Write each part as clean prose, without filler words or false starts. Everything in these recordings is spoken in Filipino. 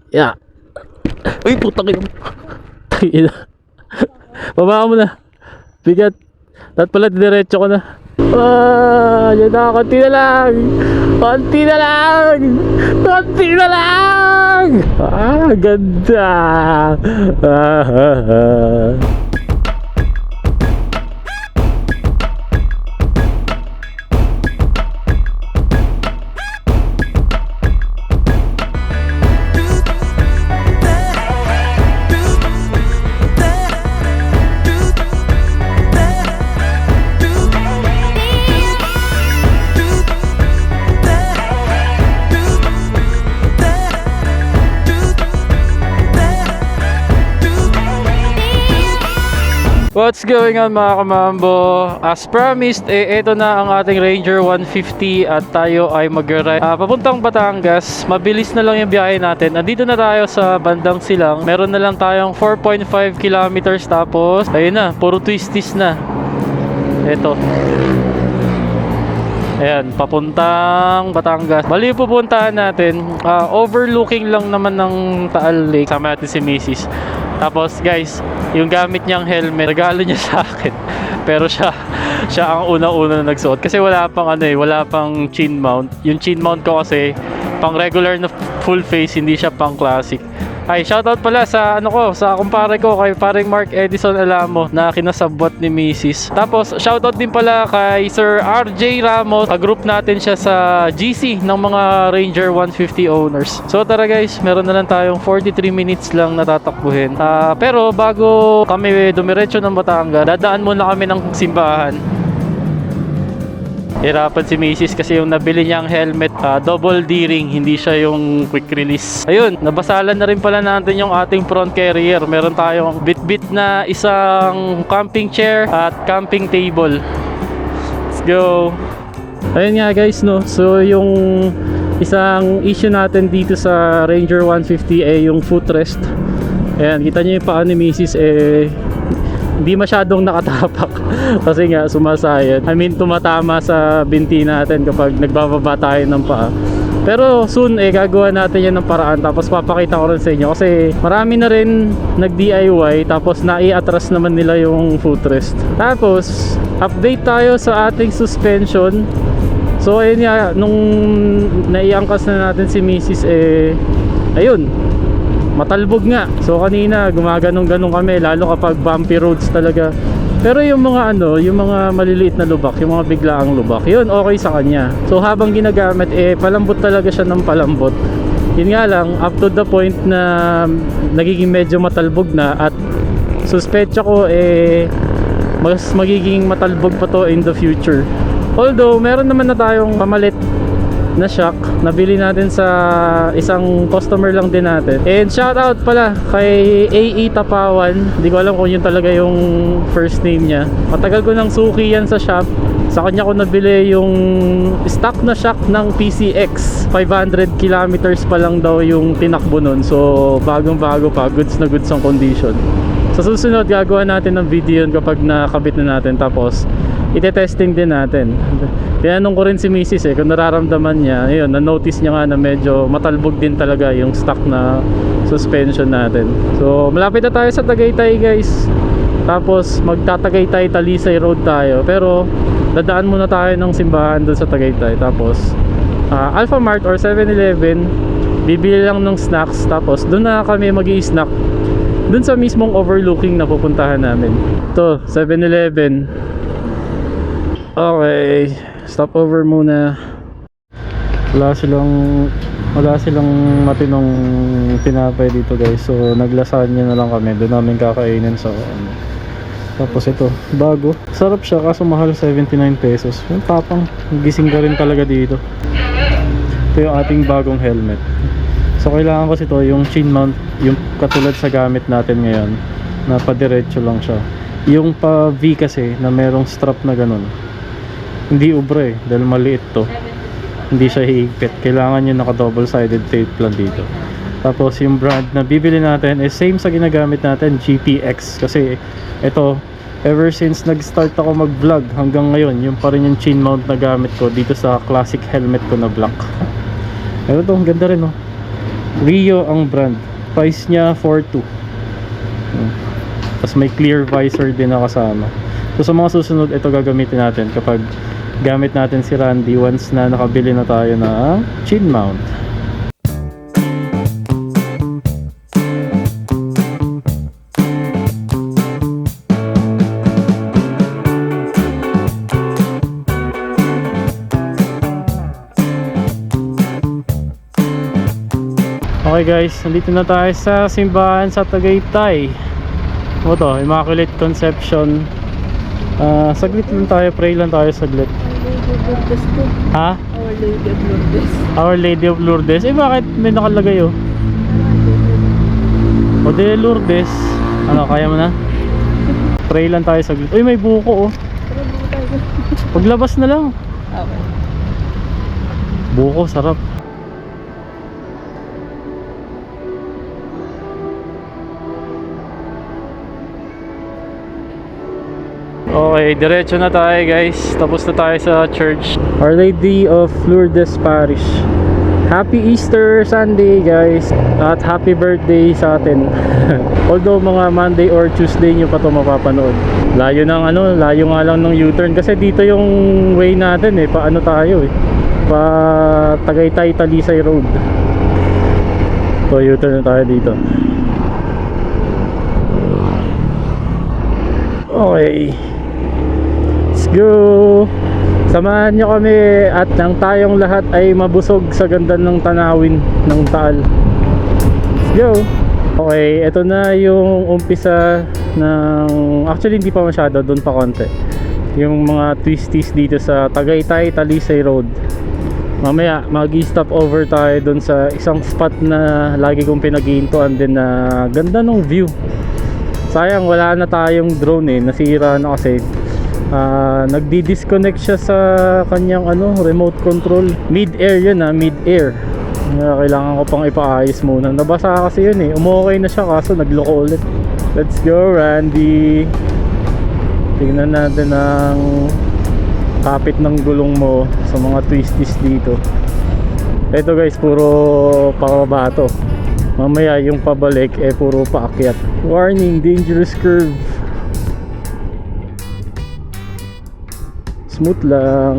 Yeah. Uy, putang ina. Ina. Baba mo na. Bigat. Dapat pala diretso ko na. Yan na. Konti na lang. Konti na lang. Konti na lang. Ganda. What's going on mga kamambo? As promised, ito na ang ating Ranger 150 at tayo ay mag-ride papuntang Batangas. Mabilis na lang yung biyahe natin. Andito na tayo sa bandang Silang. Meron na lang tayong 4.5 kilometers tapos ayun na, puro twisties na. Ito. Ayan, papuntang Batangas. Bali yung pupuntahan natin, overlooking lang naman ng Taal Lake. Sama natin si Mrs. Tapos guys, yung gamit niyang helmet, regalo niya sa akin. Pero siya ang una-una na nagsuot. Kasi wala pang wala pang chin mount. Yung chin mount ko kasi pang regular na full face, hindi siya pang classic. Ay, shoutout pala sa sa kumpare ko kay paring Mark Edison Alamo na kinasabwat ni Mrs. Tapos shoutout din pala kay Sir RJ Ramos. Group natin siya sa GC ng mga Ranger 150 owners. So tara guys, meron na lang tayong 43 minutes lang natatakbuhin. Pero bago kami dumiretso ng Batangas, dadaan muna kami ng simbahan. Hirapan si Mrs. kasi yung nabili niyang helmet, double D-ring, hindi siya yung quick release. Ayun, nabasalan na rin pala natin yung ating front carrier. Meron tayong bit-bit na isang camping chair at camping table. Let's go! Ayun nga guys, no? So yung isang issue natin dito sa Ranger 150 yung footrest. Ayan, kita nyo yung paa ni Mrs. Hindi masyadong nakatapak kasi nga sumasayad. I mean, tumatama sa binti natin kapag nagbababa tayo ng paa. Pero soon gagawa natin yan ng paraan. Tapos papakita ko rin sa inyo kasi marami na rin nag-DIY tapos nai-atras naman nila yung footrest. Tapos update tayo sa ating suspension. So ayun nga, nung naiangkas na natin si Mrs. ayun, matalbog nga. So kanina gumaganong-ganong kami lalo kapag bumpy roads talaga. Pero yung mga yung mga maliliit na lubak, yung mga biglaang lubak, yun okay sa kanya. So habang ginagamit palambot talaga siya ng palambot. Yun nga lang, up to the point na nagiging medyo matalbog na at suspetsa ko mas magiging matalbog pa to in the future. Although meron naman na tayong pamalit na shock, nabili natin sa isang customer lang din natin. And shout out pala kay AE Tapawan, hindi ko alam kung yun talaga yung first name niya. Matagal ko nang suki yan sa shop. Sa kanya ko nabili yung stock na shock ng PCX. 500 kilometers pa lang daw yung tinakbo nun. So bagong bago pa, goods na goods ang condition. Sa susunod gagawa natin ng video yun kapag nakabit na natin, tapos ite-testing din natin. Tinanong ko rin si Mrs. kung nararamdaman niya. Ayun, na-notice niya nga na medyo matalbog din talaga yung stock na suspension natin. So malapit na tayo sa Tagaytay guys. Tapos magtatagaytay Talisay Road tayo. Pero dadaan muna tayo ng simbahan doon sa Tagaytay. Tapos Alpha Mart or 7-Eleven, bibili lang ng snacks. Tapos doon na kami mag-i-snack doon sa mismong overlooking na pupuntahan namin. Ito, 7-Eleven. Okay, stop over muna. Wala silang matinong tinapay dito guys. So naglasanya na lang kami. Doon namin kakainin sa Tapos ito, bago. Sarap siya kaso mahal, 79 pesos. Yung tapang, gising ka rin talaga dito. Ito yung ating bagong helmet. So kailangan kasi ito, yung chin mount, yung katulad sa gamit natin ngayon, na padiretso lang siya. Yung pa V kasi na merong strap na ganun, hindi ubra dahil maliit to, hindi siya hihigpit. Kailangan yung naka double sided tape lang dito. Tapos yung brand na bibili natin is same sa ginagamit natin, GPX. Kasi ito, ever since nag-start ako mag-vlog hanggang ngayon, yung pa rin yung chin mount na gamit ko dito sa classic helmet ko na black. Pero ito, ang ganda rin Rio ang brand. Price niya 4.2. Tapos may clear visor din na kasama. So sa mga susunod, ito gagamitin natin kapag gamit natin si Randy once na nakabili na tayo ng chin mount. Okay guys, nandito na tayo sa simbahan sa Tagaytay. O to, Immaculate Conception. Saglit lang tayo, pray lang tayo saglit. Ha? Our Lady of Lourdes. Our Lady of Lourdes. Eh bakit may nakalagay oh? O de Lourdes. Ano, kaya mo na? Pray lang tayo saglit. Uy, may buko oh. Paglabas na lang. Okay. Buko, sarap. Okay, diretso na tayo guys. Tapos na tayo sa church. Our Lady of Lourdes Parish. Happy Easter Sunday guys. At happy birthday sa atin. Although mga Monday or Tuesday nyo pa ito mapapanood. Layo ng ano, layo nga lang ng U-turn. Kasi dito yung way natin eh. Paano tayo eh. Pa Tagaytay Talisay Road. So U-turn na tayo dito. Okay, let's go. Samahan nyo kami at nang tayong lahat ay mabusog sa ganda ng tanawin ng Taal. Let's go. Okay, ito na yung umpisa ng, actually hindi pa masyado, doon pa konti, yung mga twisties dito sa Tagaytay Talisay Road. Mamaya mag-stop over tayo doon sa isang spot na lagi kong pinag-iintuan din na ganda ng view. Sayang wala na tayong drone eh, nasira na kasi. Nagdi-disconnect siya sa kanyang ano, remote control. Mid-air yun mid-air. Kailangan ko pang ipaayos muna. Nabasa kasi yun eh, umukay na siya kaso nagloko ulit. Let's go Randy. Tingnan natin ang kapit ng gulong mo sa mga twisties dito. Ito guys, puro pababa to. Mamaya yung pabalik eh puro paakyat. Warning, dangerous curve. Smooth lang.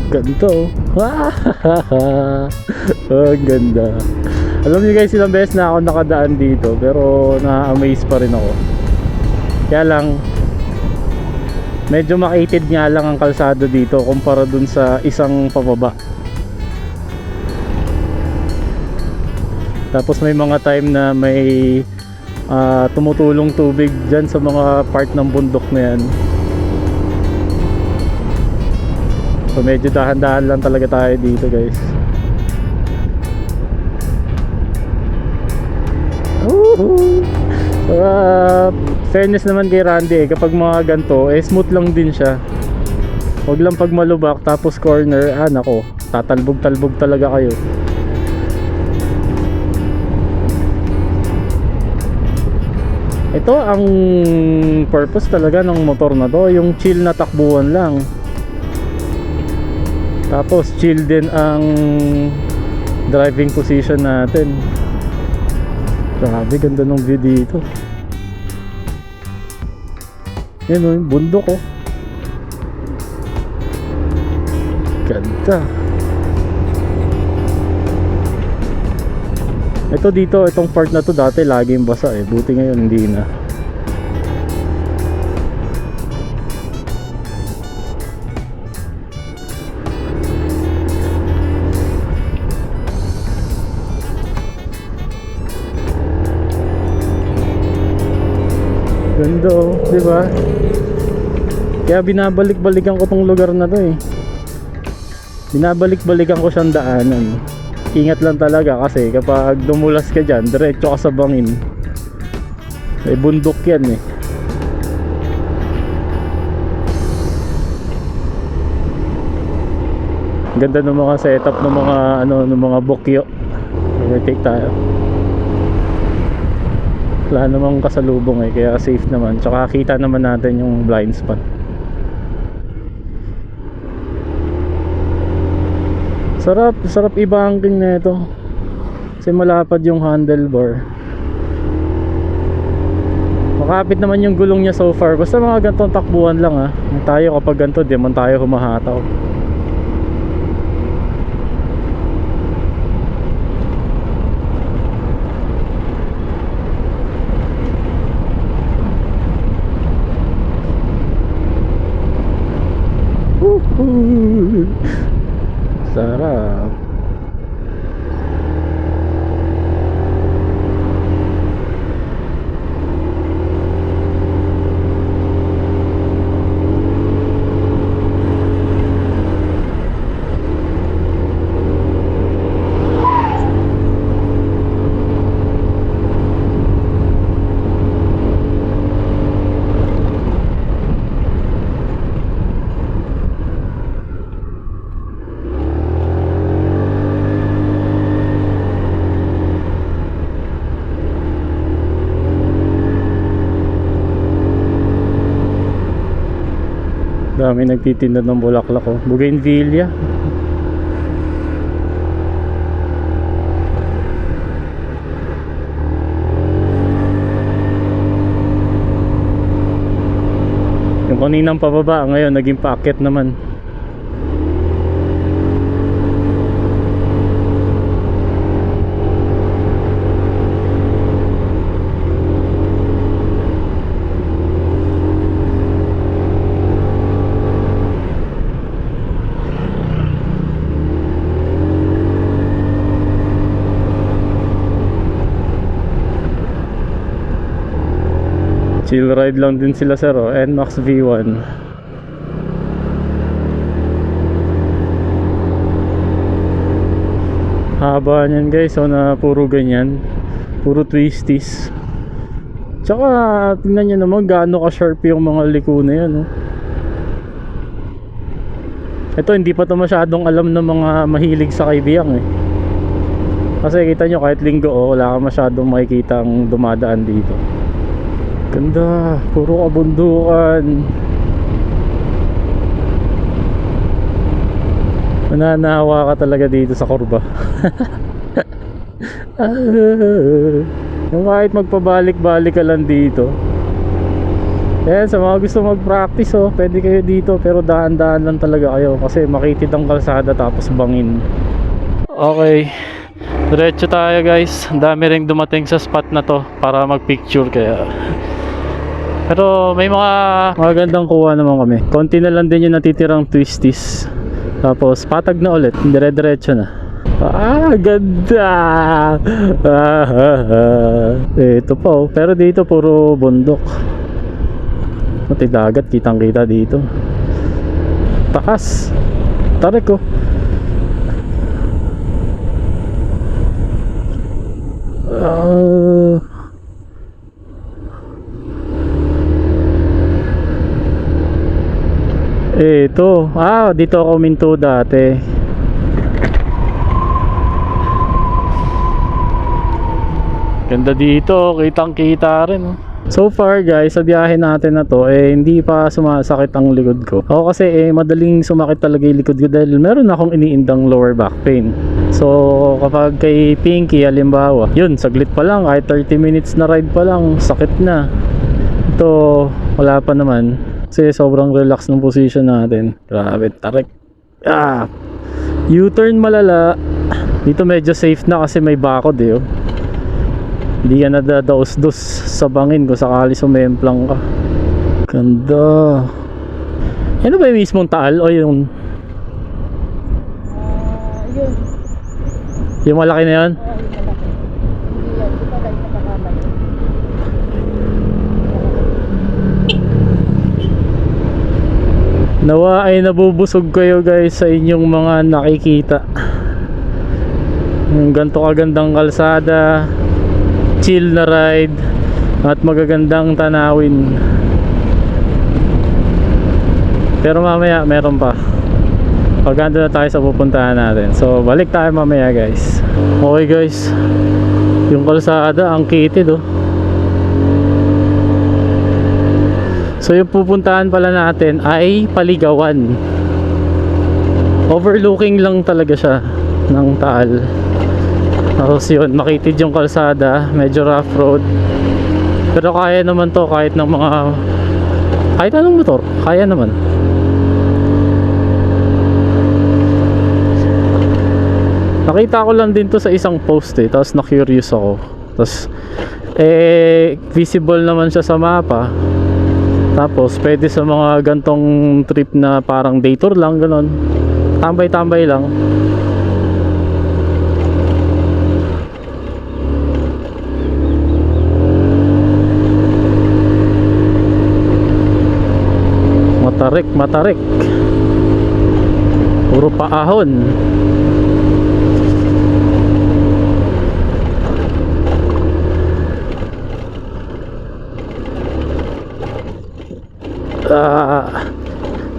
Ganito. Oh, ganda. Alam niyo guys, ilang beses na ako nakadaan dito pero na-amaze pa rin ako. Kaya lang medyo makitid nga lang ang kalsada dito kumpara dun sa isang pababa. Tapos may mga time na may tumutulong tubig dyan sa mga part ng bundok na yan. So medyo dahan-dahan lang talaga tayo dito guys. Fairness naman kay Randy kapag mga ganito smooth lang din siya. Huwag lang pag malubak tapos corner, nako, tatalbog-talbog talaga kayo. Ito ang purpose talaga ng motor na to, yung chill na takbuhan lang. Tapos chill din ang driving position natin. Grabe, ganda ng view dito. Yan o, yung bundok oh. Ganda. Ito dito, itong part na to dati laging basa eh. Buti ngayon hindi na. Ganda oh, di ba? Kaya binabalik-balikan ko tong lugar na to eh. Binabalik-balikan ko siyang daanan. Ingat lang talaga kasi kapag dumulas ka dyan, diretso ka sa bangin. May bundok yan eh. Ganda ng mga setup ng mga ano, ng mga bokyo. Overtake tayo. Wala namang kasalubong eh, kaya safe naman. Tsaka kita naman natin yung blind spot. Sarap i-banking na ito. Kasi malapad yung handlebar. Makapit naman yung gulong niya so far. Basta mga gantong takbuhan lang ha. Tayo kapag ganito, di man tayo humahataw. Sarap. Dami nagtitinda ng bulaklak oh. Bougainvillea. Yung kaninang pababa ngayon naging paakyat naman. Chill ride lang din sila sir oh. NMAX V1. Haba niyan guys oh, na puro ganyan. Puro twisties. Tsaka tingnan nyo naman gaano ka sharp yung mga liko na yan oh. Ito hindi pa to masyadong alam ng mga mahilig sa kaibiyang eh. Kasi kita nyo kahit linggo oh, wala ka masyadong makikita ang dumadaan dito. Ganda, puro kabundukan. Mananawa ka talaga dito sa kurba. Yung kahit magpabalik-balik ka lang dito. Ayan, sa mga gusto mag-practice oh, pwede kayo dito. Pero daan-daan lang talaga kayo. Kasi makitid ang kalsada tapos bangin. Okay, diretso tayo guys. Ang dami ring dumating sa spot na to para mag-picture kaya. Pero may mga magandang kuha naman kami. Konti na lang din yung natitirang twisties. Tapos patag na ulit, dire-diretso na. Ganda. Ito pa oh. Pero dito puro bundok. Pati dagat kitang kita dito. Takas. Tarik oh. Ito, dito ako minto dati. Ganda dito, kitang kita rin. So far guys, sa biyahe natin na to, hindi pa sumasakit ang likod ko. Ako kasi madaling sumakit talaga yung likod ko dahil meron akong iniindang lower back pain. So kapag kay Pinky, halimbawa, yun, saglit pa lang, kahit 30 minutes na ride pa lang, sakit na. Ito, wala pa naman. Kasi sobrang relax ng position natin. Grabe, tarik. U-turn malala. Dito medyo safe na kasi may bakod eh oh. Hindi ka nadadaos-dos sa bangin kung sakali sumemplang ka. Ganda. Ano ba yung mismong Taal o yung yun. Yung malaki na yan? Nawa ay nabubusog kayo guys sa inyong mga nakikita. Yung ganito kagandang kalsada, chill na ride, at magagandang tanawin. Pero mamaya meron pa. Paganda na tayo sa pupuntahan natin. So balik tayo mamaya guys. Okay guys, yung kalsada ang kitid oh. So yung pupuntahan pala natin ay Paligawan. Overlooking lang talaga siya ng Taal. Tapos yun, makitid yung kalsada, medyo rough road. Pero kaya naman to kahit ng mga, kahit anong motor, kaya naman. Nakita ko lang din to sa isang post tapos na-curious ako. Tapos visible naman siya sa mapa. Tapos pwede sa mga gantong trip na parang day tour lang, ganon. Tambay-tambay lang. Matarik. Puro paahon.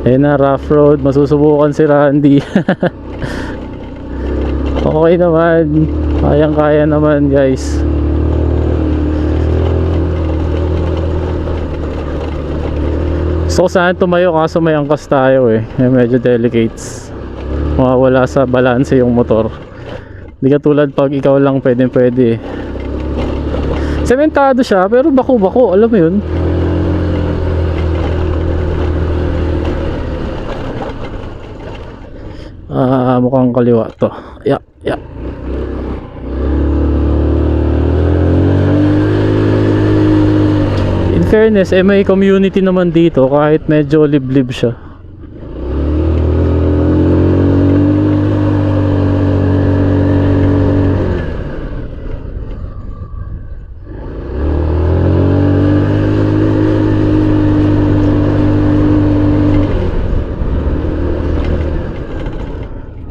Ayun na, rough road. Masusubukan si Randy. Okay naman, kayang-kaya naman guys. So saan tumayo kaso may angkas tayo medyo delicates. Mawawala sa balance yung motor. Hindi katulad pag ikaw lang pwede. Sementado siya pero bako-bako, alam mo yun. Mukhang kaliwa to. Yeah. In fairness, may community naman dito kahit medyo liblib siya.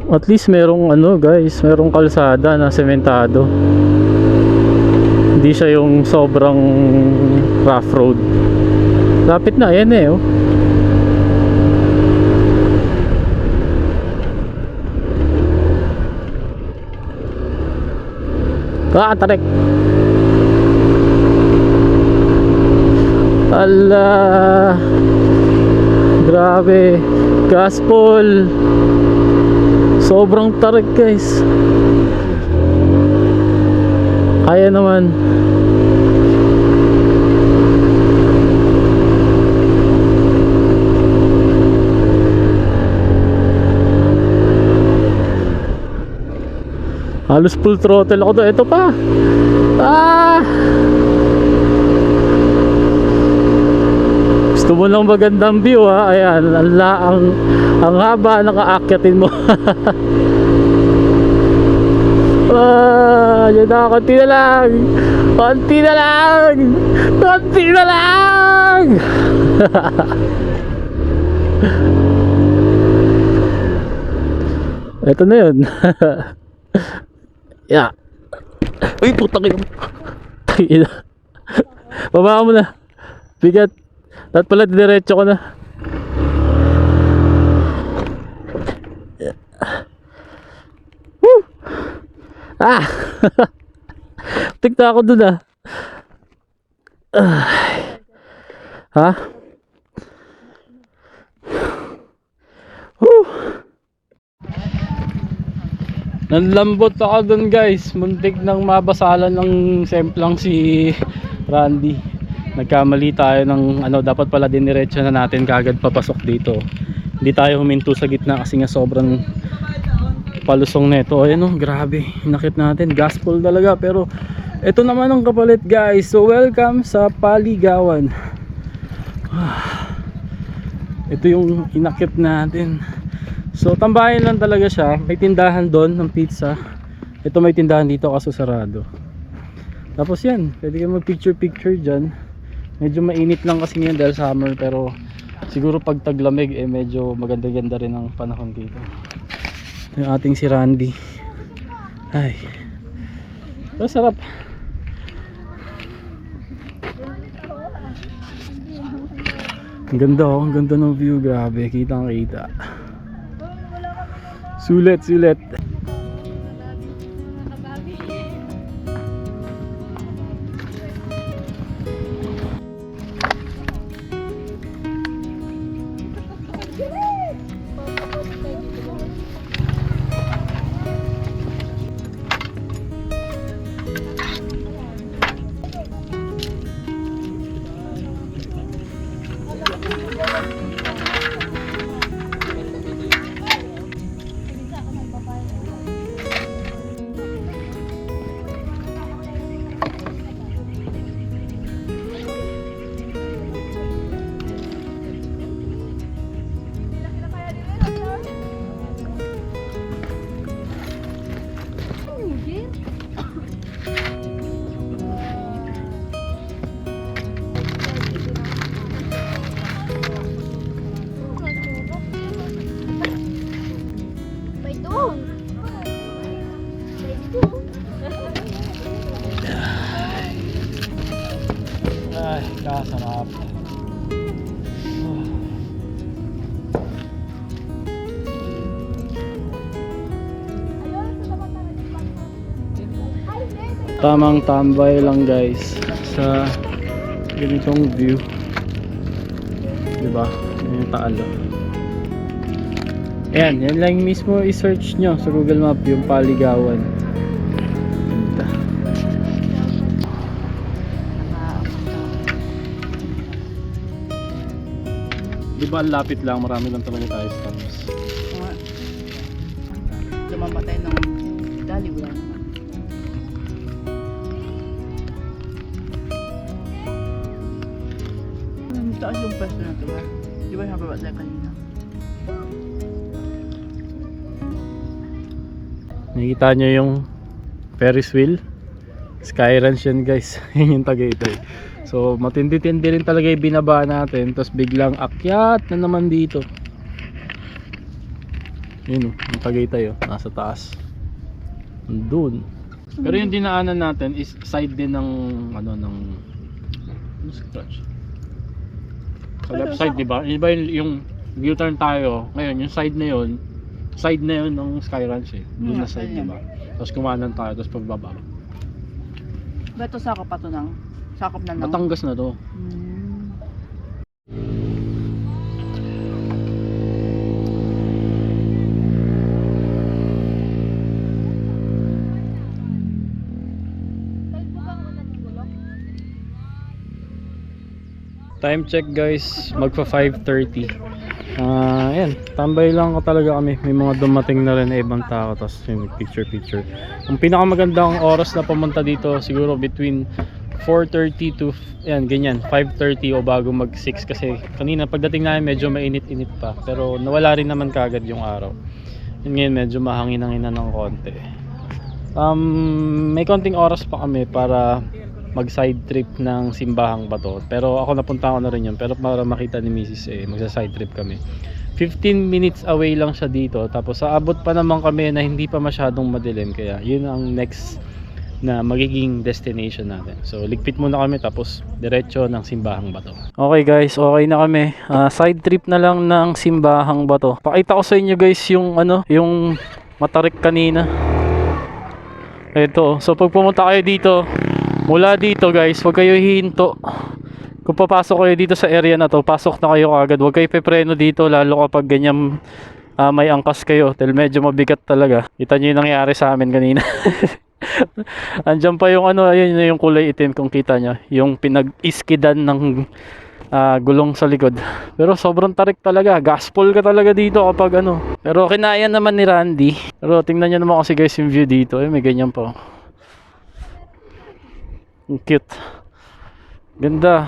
At least merong guys, merong kalsada na sementado. Hindi siya yung sobrang rough road. Lapit na, yan oh. Tarik. Allah. Grabe. Gaspol. Sobrang tarik guys. Kaya naman. Halos full throttle ako doon. Ito pa. Gusto mo ng magandang view ayan, ang haba ng aakyatin mo. Yan na, konti na lang. Ito na yun. Yeah. Uy, putang ina. Baba mo na. Bigat. Dapat pala diretso ko na. Woo! Tignan ako dun Ha? Woo! Nanlambot ako dun guys. Muntik nang mabasalan ng semplang si Randy. Nagkamali tayo ng dapat pala diniretso na natin kagad papasok dito. Hindi tayo huminto sa gitna kasi nga sobrang palusong neto. Ayan grabe. Hinakit natin. Gaspol talaga. Pero ito naman ang kapalit guys. So welcome sa Paligawan. Ito yung inakit natin. So tambahin lang talaga siya. May tindahan doon ng pizza. Ito may tindahan dito kaso sarado. Tapos yan. Pwede kayo mag picture dyan. Medyo mainit lang kasi ngayon dahil summer, pero siguro pag taglamig medyo maganda-ganda rin ang panahon dito. Yung ating si Randy. Ay. Pero sarap. Ang ganda ng view, grabe. Kitang-kita. Sulit. Ay, kasarap. Tamang tambay lang guys sa ganitong view. Diba? Yung taalo. Ayan, yan lang mismo i-search nyo sa Google Map yung Paligawan. Ganda. Diba ang lapit lang, marami lang talaga tayo stops. Lumamatay ng dali, wala naman. Taas yung pwesto na ito ba? Di ba yung hababa tayo kanina? Nakikita nyo yung Ferris wheel, Sky Ranch yan guys. Yun yung Tagaytay. So matindi-tindi rin talaga yung binaba natin, tapos biglang akyat na naman dito. Yun yung Tagaytay nasa taas doon. Pero yung dinaanan natin is side din ng scratch sa left side, diba? Iba yung U-turn tayo ngayon, yung side na yun ng Sky Ranch doon na side, diba? Tapos kumanan tayo, tapos pagbaba. Ba ito sakop pa ito ng? Sakop na ng? Batangas na to. Time check guys, magpa 5:30. Ayan, tambay lang ko talaga kami. May mga dumating na rin na ibang tao, tapos yung picture. Ang pinakamagandang oras na pumunta dito siguro between 4:30 to ayan, ganyan, 5:30 o bago mag 6 kasi kanina pagdating namin medyo mainit-init pa. Pero nawala rin naman kagad yung araw. Yun ngayon medyo mahangin-hanginan ng konti. May konting oras pa kami para mag side trip ng Simbahang Bato, pero ako napunta ko na rin yun, pero para makita ni Mrs. magsa side trip kami. 15 minutes away lang siya dito, tapos aabot pa naman kami na hindi pa masyadong madilim, kaya yun ang next na magiging destination natin. So ligpit muna kami, tapos diretso ng Simbahang Bato. Okay guys, okay na kami. Side trip na lang ng Simbahang Bato. Pakita ko sa inyo guys yung yung matarik kanina. Ito, so pag pumunta kayo dito, mula dito guys, huwag kayo hihinto. Kung papasok kayo dito sa area na to, pasok na kayo agad. Huwag kayo pepreno dito, lalo kapag ganyan may angkas kayo, dahil medyo mabigat talaga. Kita nyo yung nangyari sa amin kanina. Andyan pa yung ayun yung kulay itim kung kita nyo, yung pinag-iskidan ng gulong sa likod. Pero sobrang tarik talaga, gaspol ka talaga dito kapag pero kinaya naman ni Randy. Pero tingnan nyo naman kasi guys yung view dito, may ganyan pa. Ang cute, ganda.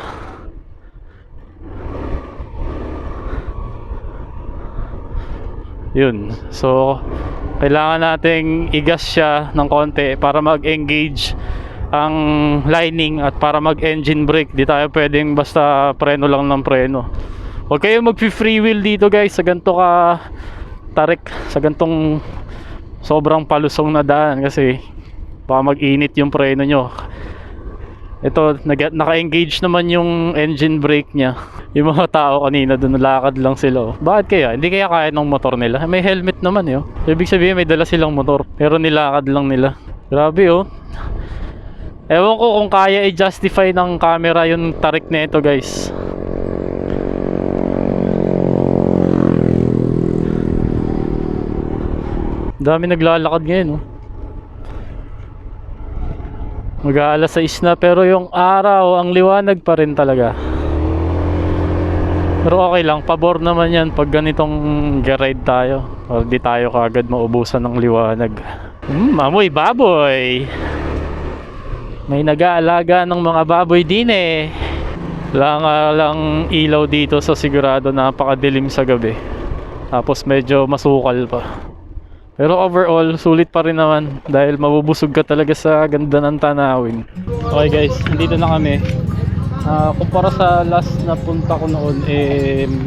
Yun, so kailangan nating igas siya ng konti para mag-engage ang lining at para mag-engine brake. Di tayo pwedeng basta preno lang ng preno. Huwag kayo mag-free wheel dito guys sa ganito ka tarik, sa gantong sobrang palusong na daan, kasi baka mag-init yung preno nyo. Ito, naka-engage naman yung engine brake niya. Yung mga tao kanina doon nalakad lang sila. Bakit kaya? Hindi kaya kaya ng motor nila? May helmet naman Ibig sabihin may dala silang motor, pero nilakad lang nila. Grabe Ewan ko kung kaya i-justify ng camera yung tarik na ito guys. Dami naglalakad ngayon, oh. Mag-aalas 6 na, pero yung araw, ang liwanag pa rin talaga. Pero okay lang, pabor naman yan pag ganitong garide tayo. O di tayo kagad maubusan ng liwanag. Amoy baboy. May nag-aalaga ng mga baboy din eh. Wala nga lang ilaw dito, so sigurado napakadilim sa gabi. Tapos medyo masukal pa. Pero overall, sulit pa rin naman dahil mabubusog ka talaga sa ganda ng tanawin. Okay guys, dito na kami. Kumpara sa last na punta ko noon,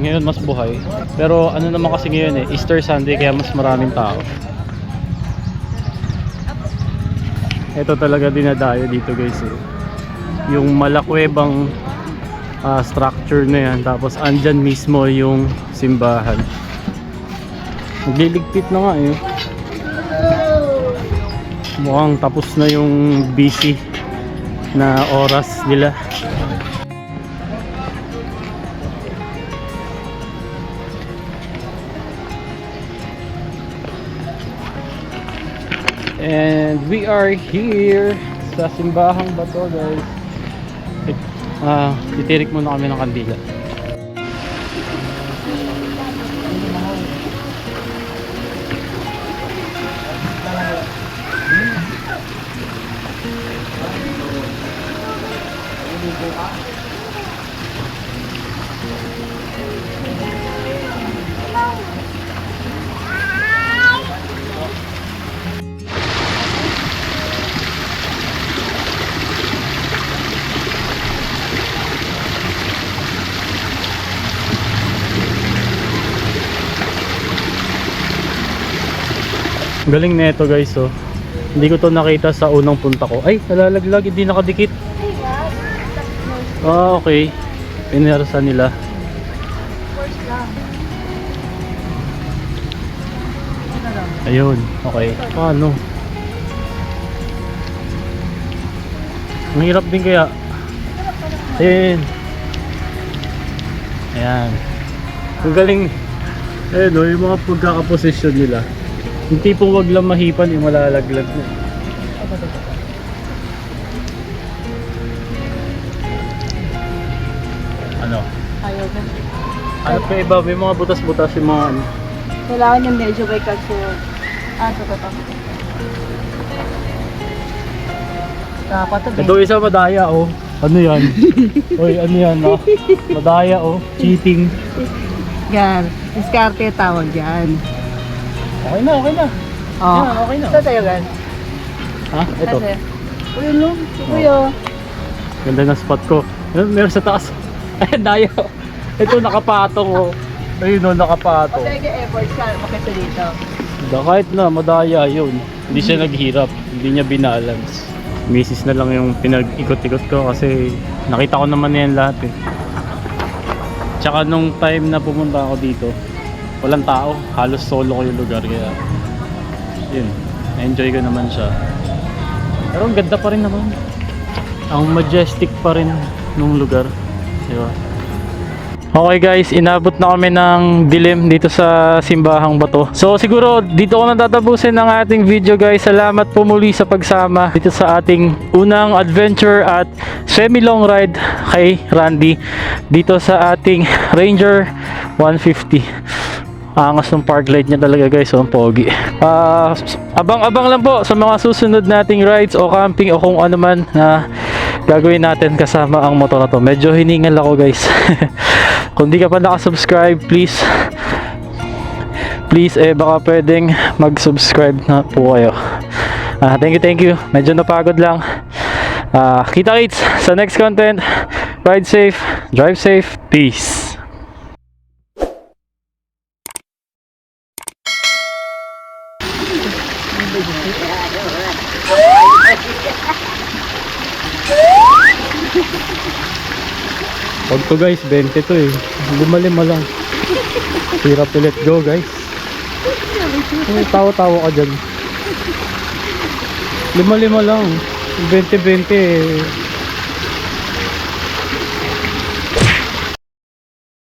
ngayon mas buhay. Pero ano naman kasi ngayon Easter Sunday, kaya mas maraming tao. Ito talaga dinadayo dito guys yung malakwebang structure na yan. Tapos andyan mismo yung simbahan. Nagliligpit na nga mukhang tapos na yung busy na oras nila. And we are here sa simbahang bato guys. Titirik muna kami ng kandila. Galing na ito guys, oh. Hindi ko to nakita sa unang punta ko. Ay, nalalaglag, hindi nakadikit. Okay. Pinersa nila. Ayun, okay. Paano? Ang hirap din kaya. Ayun. Ayan. Ang galing. Ayun, oh, yung mga pagkakaposisyon nila. Yung tipong wag lang mahipan, yung malalaglag na. Ano? Ayaw na. Ano pa iba? May mga butas-butas yung mga ano. Kailangan yung medyo by kasi. Ito. Dapat ito. Ito isa madaya, oh. Ano yan? Oy, ano yan, oh? Madaya, oh. Cheating. Yan. Diskarte tawag yan. Okay na. Oh. Yan, okay na. Ito tayo gan. Ha? Ito. Uy, no? Uyo. Ganda ng spot ko. Meron sa taas. Ay, daya. Ito nakapatong, oh. Ayun, oh, nakapatong. Pag effort ka, makita dito. Kahit na madaya yun, hindi siya naghirap, hindi niya binalance. Misis na lang yung pinag-ikot-ikot ko kasi nakita ko naman yan lahat eh. Tsaka nung time na pumunta ako dito, walang tao, halos solo ko yung lugar, kaya yun, enjoy ko naman siya. Pero ang ganda pa rin naman, ang majestic pa rin nung lugar, diba? Okay guys, inabot na kami ng dilim dito sa simbahang bato. So siguro dito ko natatapusin ang ating video guys. Salamat po muli sa pagsama dito sa ating unang adventure at semi-long ride kay Randy dito sa ating Ranger 150. Angas ng park light niya talaga guys, so ang pogi. Abang-abang lang po sa mga susunod nating rides o camping o kung ano man na gagawin natin kasama ang motor na to. Medyo hiningal ako guys. Kung di ka pa nakasubscribe, please baka pwedeng mag-subscribe na po kayo. Thank you. Medyo napagod lang. Kita-kits sa next content. Ride safe, drive safe, peace. Pag to guys, 20 to eh. Lumalima lang. Hirap to let go guys. Tawa-tawa ka dyan. Lima-lima lang. 20-20 eh.